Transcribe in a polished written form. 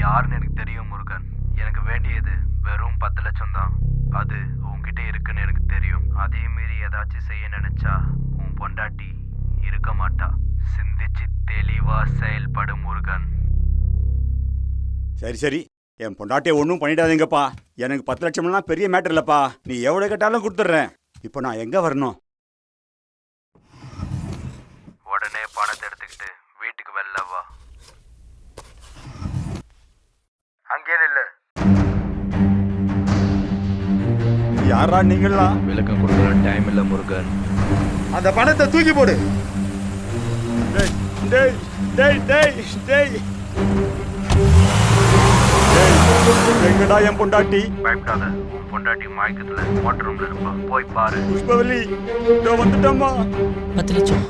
யாருன்னு எனக்கு தெரியும் முருகன். எனக்கு வேண்டியது வெறும் 10 லட்சம் தான். அது உன்கிட்ட இருக்குன்னு எனக்கு தெரியும். அதே மீறி ஏதாச்சும் செய்ய நினைச்சா உன் பொண்டாட்டி இருக்க மாட்டா. சிந்திச்சு தெளிவா செயல்படும் முருகன். சரி சரி, என் பொண்டாட்டியை ஒன்றும் பண்ணிடாதீங்கப்பா. எனக்கு 10 லட்சம்லாம் பெரிய மேட்டர் இல்லைப்பா. நீ எவ்வளோ கேட்டாலும் கொடுத்துட்றேன். இப்போ நான் எங்கே வரணும்? உடனே பணத்தை எடுத்துக்கிட்டு வீட்டுக்கு வெளில வா. அங்கே இல்ல. யாரா நீங்களாம்? விளக்கம் கொடுக்குற டைம் இல்லை முருகன். அந்த பணத்தை தூக்கி போடு. டேய் டேய் டேய் டேய் டேய் எங்கடா என் பொண்டாட்டி? பயப்படாத, உன் பொண்டாட்டி மயக்கத்துல வாட்டர் ரூம்ல இருப்பா. போய் பாரு. புஷ்பவல்லி, இதோ வந்துட்டோம்மா. 10 லட்சம்